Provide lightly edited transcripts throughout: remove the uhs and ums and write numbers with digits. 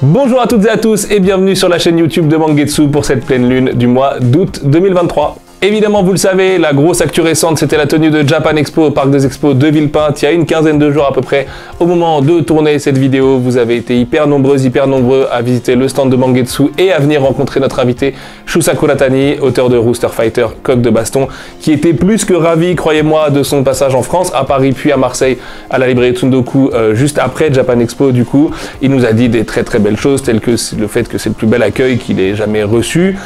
Bonjour à toutes et à tous et bienvenue sur la chaîne YouTube de Mangetsu pour cette pleine lune du mois d'août 2023. Évidemment, vous le savez, la grosse actu récente, c'était la tenue de Japan Expo au Parc des Expos de Villepinte, il y a une quinzaine de jours à peu près. Au moment de tourner cette vidéo, vous avez été hyper nombreux à visiter le stand de Mangetsu et à venir rencontrer notre invité Shu Sakuratani, auteur de Rooster Fighter, coq de baston, qui était plus que ravi, croyez-moi, de son passage en France, à Paris puis à Marseille, à la librairie Tsundoku, juste après Japan Expo du coup. Il nous a dit des très belles choses, telles que le fait que c'est le plus bel accueil qu'il ait jamais reçu,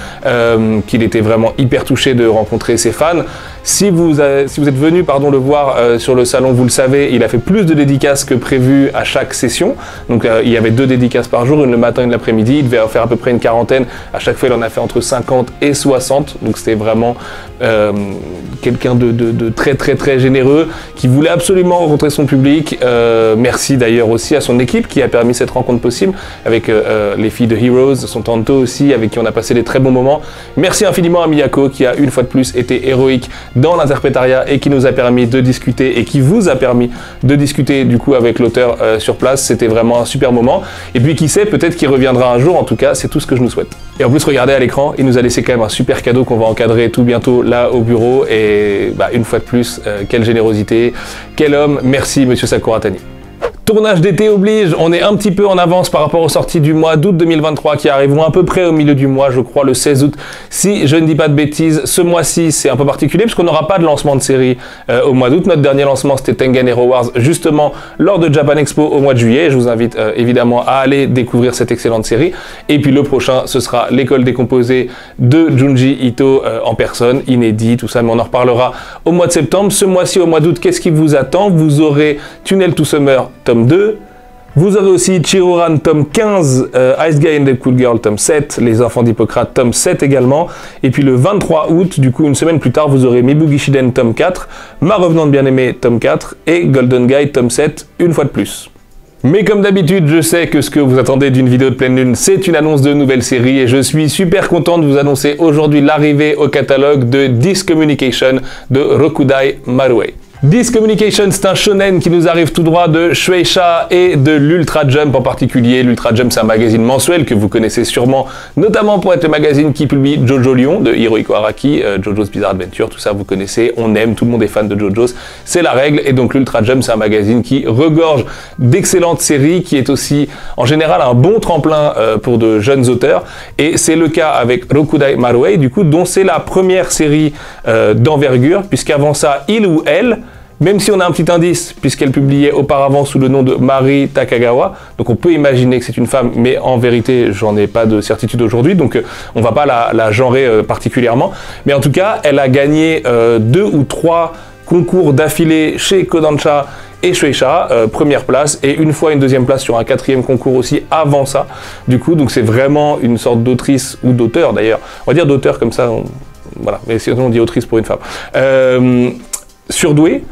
qu'il était vraiment hyper touché de rencontrer ses fans. Si vous êtes venu le voir sur le salon, vous le savez, il a fait plus de dédicaces que prévu à chaque session. Donc il y avait 2 dédicaces par jour, une le matin et une l'après-midi. Il devait en faire à peu près une quarantaine. À chaque fois, il en a fait entre 50 et 60. Donc c'était vraiment quelqu'un de très généreux, qui voulait absolument rencontrer son public. Merci d'ailleurs aussi à son équipe qui a permis cette rencontre possible, avec les filles de Heroes, son Tanto aussi, avec qui on a passé des très bons moments. Merci infiniment à Miyako qui a une fois de plus été héroïque dans l'interprétariat et qui nous a permis de discuter et qui vous a permis de discuter du coup avec l'auteur sur place. C'était vraiment un super moment. Et puis qui sait, peut-être qu'il reviendra un jour. En tout cas, c'est tout ce que je nous souhaite. Et en plus, regardez à l'écran, il nous a laissé quand même un super cadeau qu'on va encadrer tout bientôt là au bureau. Et une fois de plus, quelle générosité, quel homme. Merci Monsieur Sakuratani. Tournage d'été oblige, on est un petit peu en avance par rapport aux sorties du mois d'août 2023 qui arriveront à peu près au milieu du mois, je crois le 16 août, si je ne dis pas de bêtises. Ce mois-ci, c'est un peu particulier parce qu'on n'aura pas de lancement de série au mois d'août. Notre dernier lancement, c'était Tengen Hero Wars, justement lors de Japan Expo au mois de juillet. Je vous invite évidemment à aller découvrir cette excellente série. Et puis le prochain, ce sera l'école décomposée de Junji Ito en personne, inédit, tout ça, mais on en reparlera au mois de septembre. Ce mois-ci, au mois d'août, qu'est-ce qui vous attend? Vous aurez Tunnel to Summer, tome 2. Vous aurez aussi Chihiroran tome 15, Ice Guy and the Cool Girl tome 7, Les Enfants d'Hippocrate tome 7 également. Et puis le 23 août, du coup une semaine plus tard, vous aurez Mibugi Shiden tome 4, Ma Revenante Bien-Aimée tome 4 et Golden Guy tome 7 une fois de plus. Mais comme d'habitude, je sais que ce que vous attendez d'une vidéo de pleine lune, c'est une annonce de nouvelle série et je suis super content de vous annoncer aujourd'hui l'arrivée au catalogue de Discommunication de Rokudai Maruei. Discommunication, c'est un shonen qui nous arrive tout droit de Shueisha et de l'Ultra Jump en particulier. L'Ultra Jump, c'est un magazine mensuel que vous connaissez sûrement, notamment pour être le magazine qui publie Jojo Lion de Hirohiko Araki, Jojo's Bizarre Adventure, tout ça vous connaissez, on aime, tout le monde est fan de Jojo's, c'est la règle. Et donc l'Ultra Jump, c'est un magazine qui regorge d'excellentes séries, qui est aussi en général un bon tremplin pour de jeunes auteurs. Et c'est le cas avec Rokudai Maruei, du coup, dont c'est la première série d'envergure, puisqu'avant ça, il ou elle, même si on a un petit indice, puisqu'elle publiait auparavant sous le nom de Mari Takagawa, donc on peut imaginer que c'est une femme, mais en vérité, j'en ai pas de certitude aujourd'hui, donc on va pas la genrer particulièrement. Mais en tout cas, elle a gagné 2 ou 3 concours d'affilée chez Kodansha et Shueisha, première place, et une fois une deuxième place sur un 4e concours aussi avant ça. Du coup, donc c'est vraiment une sorte d'autrice, ou d'auteur d'ailleurs, on va dire d'auteur comme ça, voilà, mais sinon on dit autrice pour une femme. Surdouée,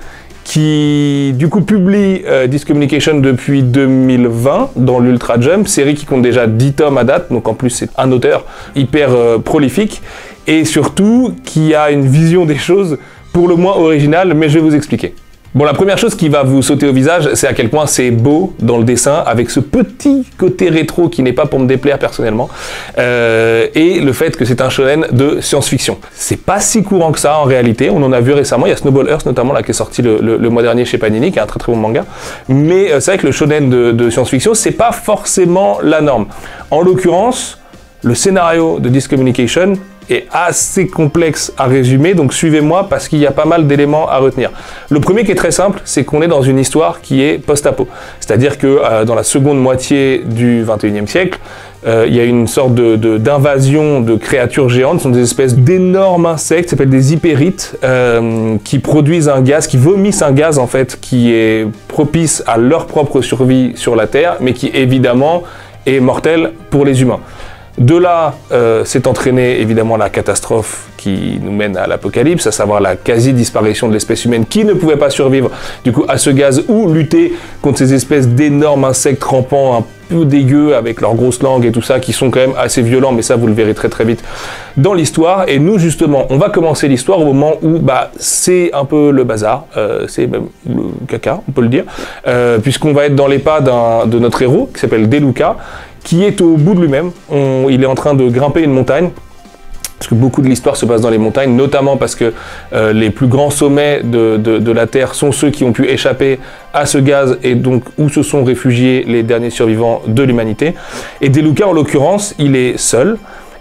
qui du coup publie Discommunication depuis 2020 dans l'Ultra Jump, série qui compte déjà 10 tomes à date, donc en plus c'est un auteur hyper prolifique, et surtout qui a une vision des choses pour le moins originale, mais je vais vous expliquer. Bon, la première chose qui va vous sauter au visage, c'est à quel point c'est beau dans le dessin, avec ce petit côté rétro qui n'est pas pour me déplaire personnellement, et le fait que c'est un shonen de science-fiction. C'est pas si courant que ça en réalité, on en a vu récemment, il y a Snowball Earth notamment là qui est sorti le mois dernier chez Panini, qui est un très bon manga, mais c'est vrai que le shonen de science-fiction, c'est pas forcément la norme. En l'occurrence, le scénario de Discommunication est assez complexe à résumer, donc suivez-moi parce qu'il y a pas mal d'éléments à retenir. Le premier qui est très simple, c'est qu'on est dans une histoire qui est post-apo. C'est-à-dire que dans la seconde moitié du 21e siècle, il y a une sorte d'invasion de créatures géantes, ce sont des espèces d'énormes insectes, qui s'appellent des hypérites, qui produisent un gaz, qui vomissent un gaz en fait, qui est propice à leur propre survie sur la Terre, mais qui évidemment est mortel pour les humains. De là, s'est entraînée évidemment la catastrophe qui nous mène à l'apocalypse, à savoir la quasi-disparition de l'espèce humaine qui ne pouvait pas survivre du coup à ce gaz, ou lutter contre ces espèces d'énormes insectes rampants un peu dégueux avec leurs grosses langues et tout ça, qui sont quand même assez violents, mais ça vous le verrez très vite dans l'histoire. Et nous justement, on va commencer l'histoire au moment où c'est un peu le bazar, c'est même le caca, on peut le dire, puisqu'on va être dans les pas de notre héros qui s'appelle Deluca, qui est au bout de lui-même. Il est en train de grimper une montagne, parce que beaucoup de l'histoire se passe dans les montagnes, notamment parce que les plus grands sommets de la Terre sont ceux qui ont pu échapper à ce gaz et donc où se sont réfugiés les derniers survivants de l'humanité. Et De Luca, en l'occurrence, il est seul,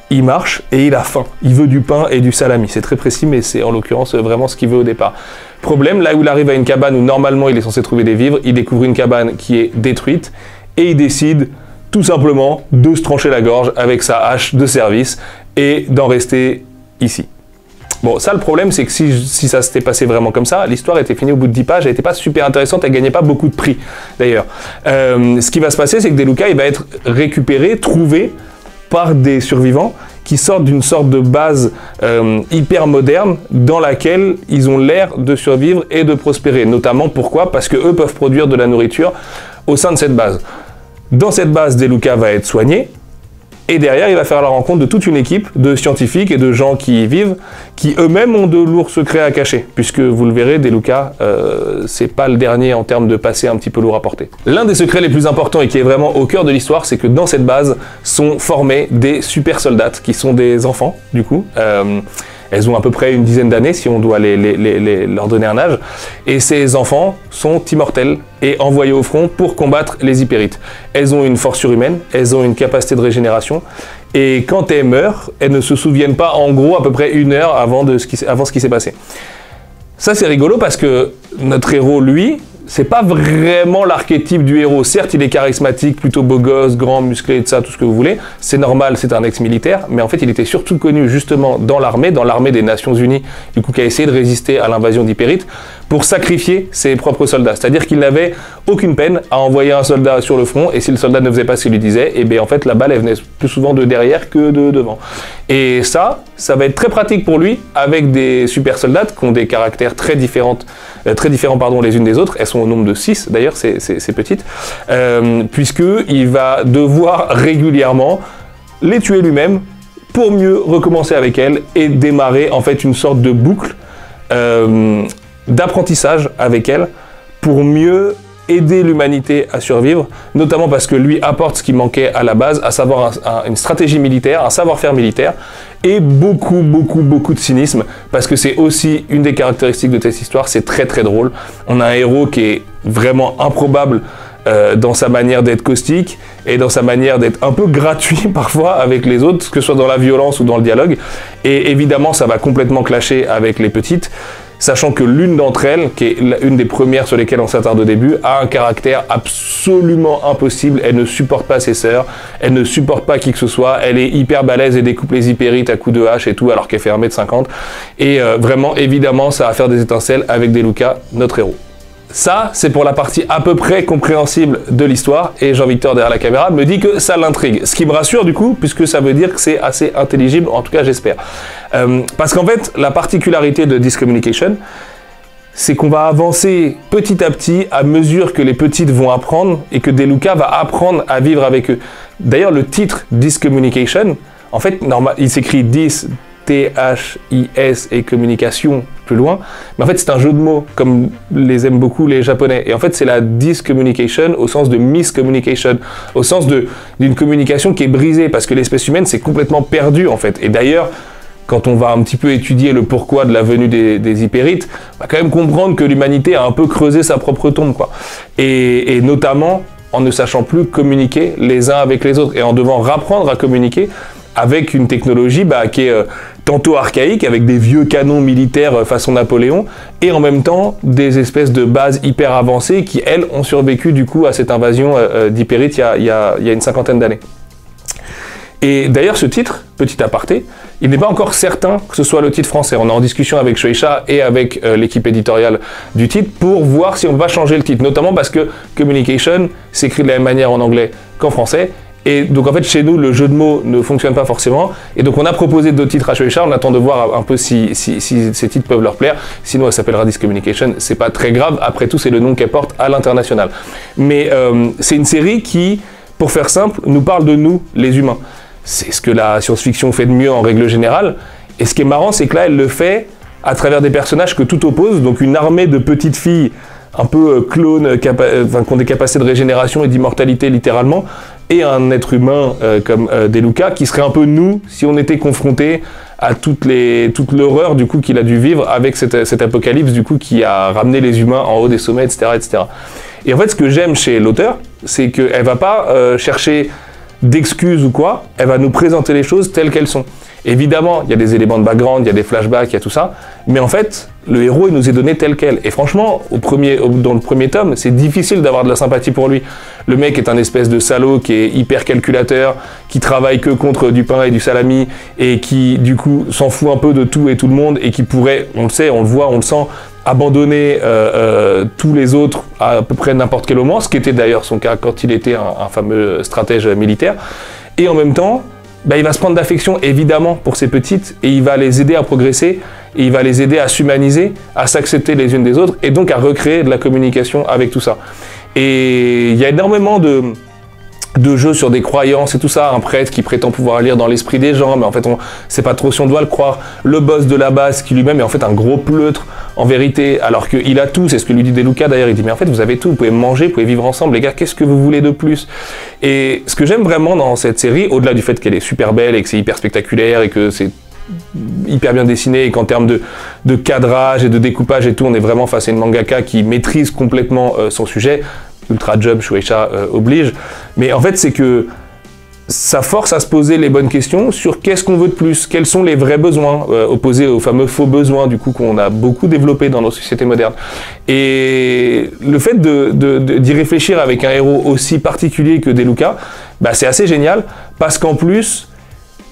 il marche et il a faim. Il veut du pain et du salami. C'est très précis, mais c'est en l'occurrence vraiment ce qu'il veut au départ. Problème, là où il arrive à une cabane où normalement il est censé trouver des vivres, il découvre une cabane qui est détruite et il décide tout simplement de se trancher la gorge avec sa hache de service et d'en rester ici. Bon, ça le problème c'est que si ça s'était passé vraiment comme ça, l'histoire était finie au bout de 10 pages, elle n'était pas super intéressante, elle gagnait pas beaucoup de prix d'ailleurs. Ce qui va se passer, c'est que De Luca il va être récupéré, trouvé par des survivants qui sortent d'une sorte de base hyper moderne dans laquelle ils ont l'air de survivre et de prospérer. Notamment pourquoi? Parce qu'eux peuvent produire de la nourriture au sein de cette base. Dans cette base, De Luca va être soigné, et derrière, il va faire la rencontre de toute une équipe de scientifiques et de gens qui y vivent, qui eux-mêmes ont de lourds secrets à cacher, puisque vous le verrez, De Luca, c'est pas le dernier en termes de passé un petit peu lourd à porter. L'un des secrets les plus importants et qui est vraiment au cœur de l'histoire, c'est que dans cette base sont formés des super soldats, qui sont des enfants, du coup. Elles ont à peu près une dizaine d'années, si on doit leur donner un âge. Et ces enfants sont immortels et envoyés au front pour combattre les hypérites. Elles ont une force surhumaine, elles ont une capacité de régénération. Et quand elles meurent, elles ne se souviennent pas, en gros, à peu près 1 heure avant ce qui s'est passé. Ça, c'est rigolo parce que notre héros, lui, c'est pas vraiment l'archétype du héros. Certes, il est charismatique, plutôt beau gosse, grand, musclé, et ça, tout ce que vous voulez. C'est normal, c'est un ex-militaire, mais en fait, il était surtout connu justement dans l'armée des Nations Unies, du coup, qui a essayé de résister à l'invasion d'Hypérite, pour sacrifier ses propres soldats. C'est-à-dire qu'il n'avait aucune peine à envoyer un soldat sur le front, et si le soldat ne faisait pas ce qu'il lui disait, et bien en fait, la balle, elle venait plus souvent de derrière que de devant. Et ça va être très pratique pour lui, avec des super soldats qui ont des caractères très différents les unes des autres. Elles sont au nombre de 6 d'ailleurs, ces petites, puisqu'il va devoir régulièrement les tuer lui-même pour mieux recommencer avec elles et démarrer en fait une sorte de boucle d'apprentissage avec elles pour mieux aider l'humanité à survivre, notamment parce que lui apporte ce qui manquait à la base, à savoir une stratégie militaire, un savoir-faire militaire, et beaucoup de cynisme, parce que c'est aussi une des caractéristiques de cette histoire, c'est très drôle. On a un héros qui est vraiment improbable dans sa manière d'être caustique, et dans sa manière d'être un peu gratuit parfois avec les autres, que ce soit dans la violence ou dans le dialogue, et évidemment ça va complètement clasher avec les petites, sachant que l'une d'entre elles, qui est une des premières sur lesquelles on s'attarde au début, a un caractère absolument impossible. Elle ne supporte pas ses sœurs, elle ne supporte pas qui que ce soit, elle est hyper balèze et découpe les hypérites à coups de hache et tout, alors qu'elle fait 1,50 m. Et vraiment, évidemment, ça va faire des étincelles avec De Luca, notre héros. Ça, c'est pour la partie à peu près compréhensible de l'histoire, et Jean-Victor derrière la caméra me dit que ça l'intrigue. Ce qui me rassure du coup, puisque ça veut dire que c'est assez intelligible, en tout cas j'espère. Parce qu'en fait, la particularité de Discommunication, c'est qu'on va avancer petit à petit à mesure que les petites vont apprendre, et que De Luca va apprendre à vivre avec eux. D'ailleurs, le titre Discommunication, en fait, il s'écrit T-H-I-S et communication plus loin, mais en fait c'est un jeu de mots comme les aiment beaucoup les japonais, et en fait c'est la discommunication au sens de miscommunication, au sens d'une communication qui est brisée, parce que l'espèce humaine s'est complètement perdue en fait. Et d'ailleurs, quand on va un petit peu étudier le pourquoi de la venue des hypérites, on va quand même comprendre que l'humanité a un peu creusé sa propre tombe, quoi. Et notamment en ne sachant plus communiquer les uns avec les autres, et en devant rapprendre à communiquer avec une technologie qui est tantôt archaïque, avec des vieux canons militaires façon Napoléon, et en même temps des espèces de bases hyper avancées qui, elles, ont survécu du coup à cette invasion d'hypérites il y a une 50aine d'années. Et d'ailleurs, ce titre, petit aparté, il n'est pas encore certain que ce soit le titre français. On est en discussion avec Shueisha et avec l'équipe éditoriale du titre pour voir si on va changer le titre, notamment parce que Communication s'écrit de la même manière en anglais qu'en français. Et donc en fait chez nous le jeu de mots ne fonctionne pas forcément, et donc on a proposé d'autres titres à Shueisha, on attend de voir un peu si ces titres peuvent leur plaire. Sinon elle s'appellera Discommunication, c'est pas très grave, après tout c'est le nom qu'elle porte à l'international. Mais c'est une série qui, pour faire simple, nous parle de nous, les humains. C'est ce que la science-fiction fait de mieux en règle générale, et ce qui est marrant c'est que là elle le fait à travers des personnages que tout oppose, donc une armée de petites filles un peu clones, qui ont des capacités de régénération et d'immortalité littéralement, et un être humain comme Deluca, qui serait un peu nous si on était confronté à toute l'horreur du coup qu'il a dû vivre avec cet apocalypse du coup qui a ramené les humains en haut des sommets, etc., etc. Et en fait, ce que j'aime chez l'auteur, c'est qu'elle va pas chercher d'excuses ou quoi, elle va nous présenter les choses telles qu'elles sont. Évidemment, il y a des éléments de background, il y a des flashbacks, il y a tout ça, mais en fait, le héros, il nous est donné tel quel. Et franchement, dans le premier tome, c'est difficile d'avoir de la sympathie pour lui. Le mec est un espèce de salaud qui est hyper calculateur, qui travaille que contre du pain et du salami, et qui, du coup, s'en fout un peu de tout et tout le monde, et qui pourrait, on le sait, on le voit, on le sent, abandonner tous les autres à peu près n'importe quel moment, ce qui était d'ailleurs son cas quand il était un fameux stratège militaire. Et en même temps, bah, il va se prendre d'affection évidemment pour ces petites et il va les aider à progresser et il va les aider à s'humaniser, à s'accepter les unes des autres et donc à recréer de la communication avec tout ça. Et il y a énormément de jeux sur des croyances et tout ça, un prêtre qui prétend pouvoir lire dans l'esprit des gens, mais en fait on sait pas trop si on doit le croire, le boss de la base qui lui-même est en fait un gros pleutre en vérité, alors qu'il a tout, c'est ce que lui dit Deluca d'ailleurs, il dit mais en fait vous avez tout, vous pouvez manger, vous pouvez vivre ensemble, les gars, qu'est-ce que vous voulez de plus? Et ce que j'aime vraiment dans cette série, au-delà du fait qu'elle est super belle et que c'est hyper spectaculaire et que c'est hyper bien dessiné et qu'en termes de cadrage et de découpage et tout, on est vraiment face à une mangaka qui maîtrise complètement son sujet, Ultra Jump, Shueisha oblige, mais en fait c'est que ça force à se poser les bonnes questions sur qu'est-ce qu'on veut de plus, quels sont les vrais besoins, opposés aux fameux faux besoins du coup qu'on a beaucoup développé dans nos sociétés modernes. Et le fait d'y réfléchir avec un héros aussi particulier que Deluca, bah, c'est assez génial, parce qu'en plus,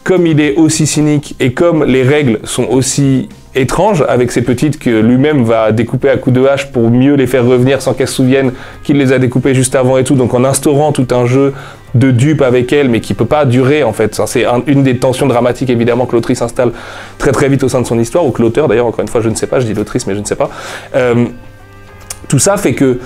comme il est aussi cynique et comme les règles sont aussi étranges avec ces petites que lui-même va découper à coups de hache pour mieux les faire revenir sans qu'elles se souviennent qu'il les a découpées juste avant et tout, donc en instaurant tout un jeu de dupe avec elle, mais qui peut pas durer en fait. C'est une des tensions dramatiques évidemment que l'autrice installe très très vite au sein de son histoire, ou que l'auteur d'ailleurs, encore une fois je ne sais pas, je dis l'autrice mais je ne sais pas. Tout ça fait que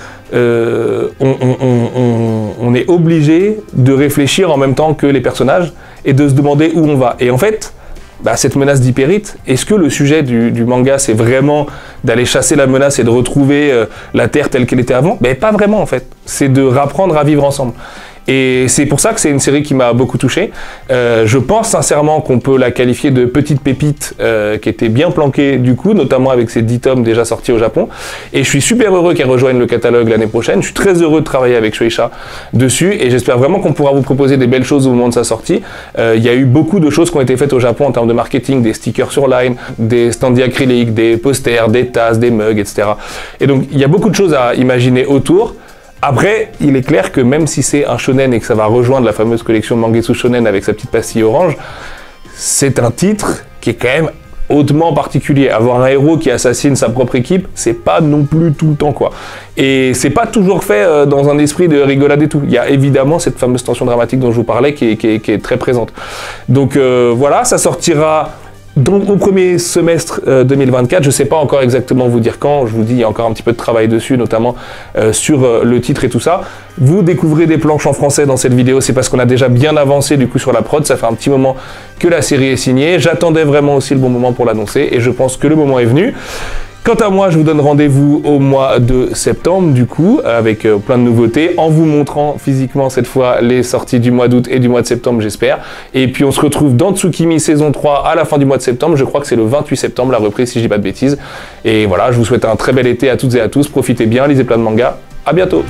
on est obligé de réfléchir en même temps que les personnages et de se demander où on va. Et en fait, bah, cette menace d'hypérite, est-ce que le sujet du manga c'est vraiment d'aller chasser la menace et de retrouver la Terre telle qu'elle était avant? Ben, pas vraiment en fait, c'est de rapprendre à vivre ensemble. Et c'est pour ça que c'est une série qui m'a beaucoup touché. Je pense sincèrement qu'on peut la qualifier de petite pépite qui était bien planquée du coup, notamment avec ses 10 tomes déjà sortis au Japon. Et je suis super heureux qu'elle rejoigne le catalogue l'année prochaine. Je suis très heureux de travailler avec Shueisha dessus et j'espère vraiment qu'on pourra vous proposer des belles choses au moment de sa sortie. Il y a eu beaucoup de choses qui ont été faites au Japon en termes de marketing, des stickers sur line, des stands acryliques, des posters, des tasses, des mugs, etc. Et donc il y a beaucoup de choses à imaginer autour. Après, il est clair que même si c'est un shonen et que ça va rejoindre la fameuse collection Mangetsu Shonen avec sa petite pastille orange, c'est un titre qui est quand même hautement particulier. Avoir un héros qui assassine sa propre équipe, c'est pas non plus tout le temps quoi. Et c'est pas toujours fait dans un esprit de rigolade et tout. Il y a évidemment cette fameuse tension dramatique dont je vous parlais qui est très présente. Donc voilà, ça sortira donc au premier semestre 2024, je ne sais pas encore exactement vous dire quand, je vous dis il y a encore un petit peu de travail dessus, notamment sur le titre et tout ça. Vous découvrez des planches en français dans cette vidéo, c'est parce qu'on a déjà bien avancé du coup sur la prod, ça fait un petit moment que la série est signée, j'attendais vraiment aussi le bon moment pour l'annoncer et je pense que le moment est venu. Quant à moi, je vous donne rendez-vous au mois de septembre, du coup, avec plein de nouveautés, en vous montrant physiquement cette fois les sorties du mois d'août et du mois de septembre, j'espère. Et puis on se retrouve dans Tsukimi saison 3 à la fin du mois de septembre, je crois que c'est le 28 septembre, la reprise si je dis pas de bêtises. Et voilà, je vous souhaite un très bel été à toutes et à tous, profitez bien, lisez plein de mangas, à bientôt.